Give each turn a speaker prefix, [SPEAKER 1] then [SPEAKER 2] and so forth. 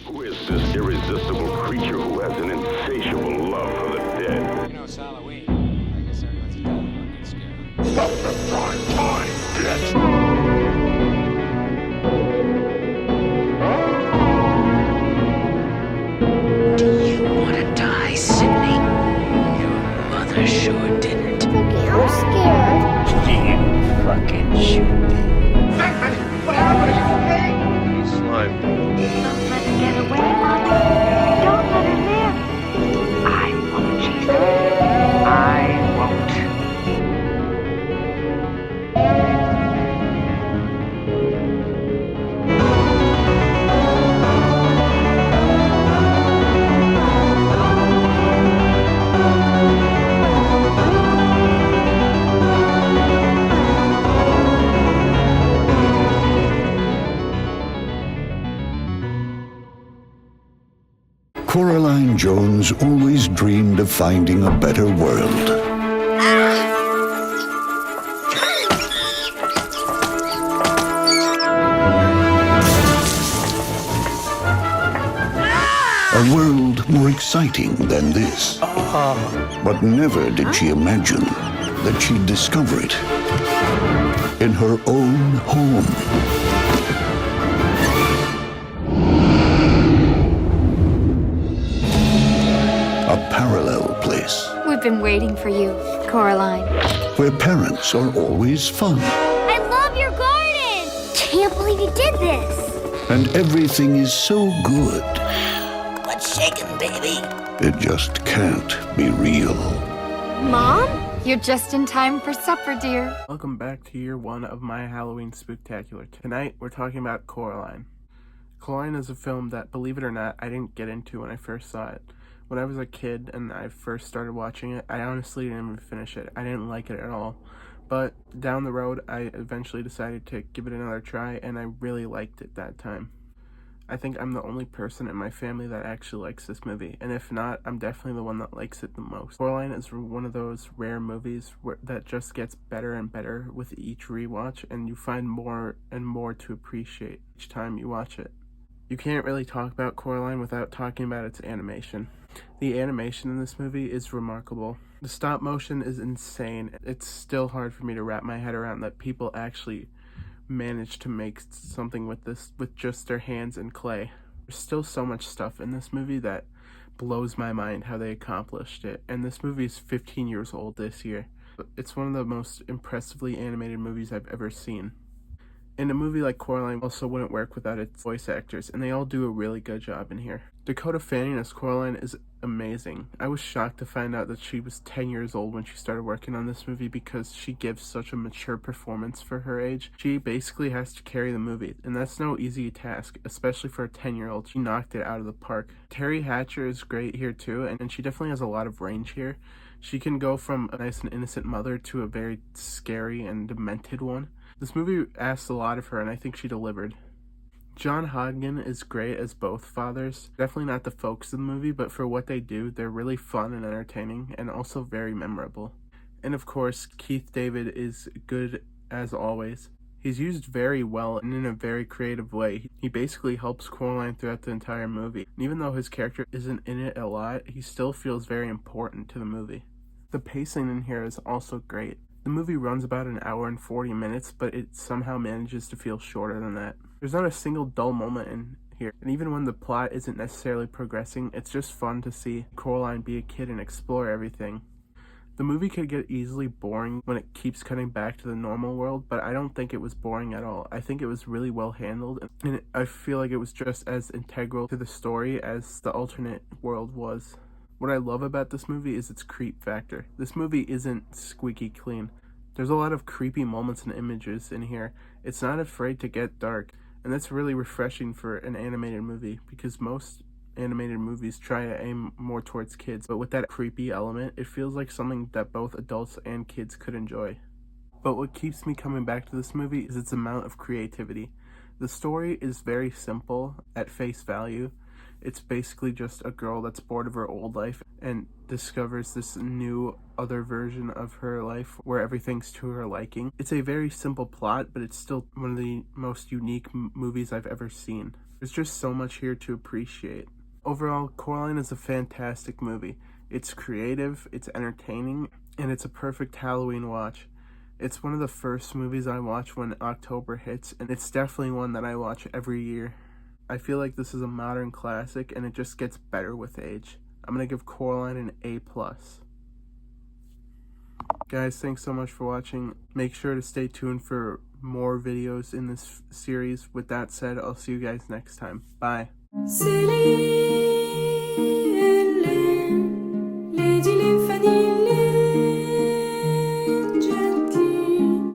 [SPEAKER 1] Who is this irresistible creature who has an insatiable love for the dead?
[SPEAKER 2] You know, it's Halloween. I guess everyone's a devil and gets scared.
[SPEAKER 1] Stop the prime time, bitch!
[SPEAKER 3] Do you want to die, Sydney? Your mother sure didn't.
[SPEAKER 4] Cookie, I'm scared.
[SPEAKER 3] You fucking should be.
[SPEAKER 1] What happened? Are you okay? He's slime.
[SPEAKER 4] Don't let her get away, Mother. Don't let her live. I won't, Jesus. I won't.
[SPEAKER 5] Coraline Jones always dreamed of finding a better world. A world more exciting than this. But never did she imagine that she'd discover it in her own home. A parallel place
[SPEAKER 6] We've been waiting for you, Coraline.
[SPEAKER 5] where parents are always fun
[SPEAKER 4] I love your garden. Can't believe you did this.
[SPEAKER 5] and everything is so good
[SPEAKER 3] What's shaking, baby?
[SPEAKER 5] it just can't be real.
[SPEAKER 4] Mom?
[SPEAKER 6] You're just in time for supper, dear.
[SPEAKER 7] Welcome back to year one of my Halloween Spooktacular. Tonight, we're talking about Coraline. Coraline is a film that, believe it or not, I didn't get into when I first saw it. When I was a kid and I first started watching it, I honestly didn't even finish it. I didn't like it at all. But down the road, I eventually decided to give it another try, and I really liked it that time. I think I'm the only person in my family that actually likes this movie, and if not, I'm definitely the one that likes it the most. Coraline is one of those rare movies that just gets better and better with each rewatch, and you find more and more to appreciate each time you watch it. You can't really talk about Coraline without talking about its animation. The animation in this movie is remarkable. The stop motion is insane. It's still hard for me to wrap my head around that people actually managed to make something with this with just their hands and clay. There's still so much stuff in this movie that blows my mind how they accomplished it. And this movie is 15 years old this year. It's one of the most impressively animated movies I've ever seen. And a movie like Coraline also wouldn't work without its voice actors, and they all do a really good job in here. Dakota Fanning as Coraline is amazing. I was shocked to find out that she was 10 years old when she started working on this movie because she gives such a mature performance for her age. She basically has to carry the movie, and that's no easy task, especially for a 10-year-old. She knocked it out of the park. Terry Hatcher is great here too, and she definitely has a lot of range here. She can go from a nice and innocent mother to a very scary and demented one. This movie asked a lot of her, and I think she delivered. John Hodgkin is great as both fathers. Definitely not the focus of the movie, but for what they do, they're really fun and entertaining, and also very memorable. And of course, Keith David is good as always. He's used very well and in a very creative way. He basically helps Coraline throughout the entire movie. And even though his character isn't in it a lot, he still feels very important to the movie. The pacing in here is also great. The movie runs about an hour and 40 minutes, but it somehow manages to feel shorter than that. There's not a single dull moment in here, and even when the plot isn't necessarily progressing, it's just fun to see Coraline be a kid and explore everything. The movie could get easily boring when it keeps cutting back to the normal world, but I don't think it was boring at all. I think it was really well handled, and I feel like it was just as integral to the story as the alternate world was. What I love about this movie is its creep factor. This movie isn't squeaky clean. There's a lot of creepy moments and images in here. It's not afraid to get dark, and that's really refreshing for an animated movie because most animated movies try to aim more towards kids, but with that creepy element, it feels like something that both adults and kids could enjoy. But what keeps me coming back to this movie is its amount of creativity. The story is very simple at face value. It's basically just a girl that's bored of her old life and discovers this new other version of her life where everything's to her liking. It's a very simple plot, but it's still one of the most unique movies I've ever seen. There's just so much here to appreciate. Overall, Coraline is a fantastic movie. It's creative, it's entertaining, and it's a perfect Halloween watch. It's one of the first movies I watch when October hits, and it's definitely one that I watch every year. I feel like this is a modern classic, and it just gets better with age. I'm gonna give Coraline an A+. Guys, thanks so much for watching. Make sure to stay tuned for more videos in this series. With that said, I'll see you guys next time. Bye.
[SPEAKER 8] Silly.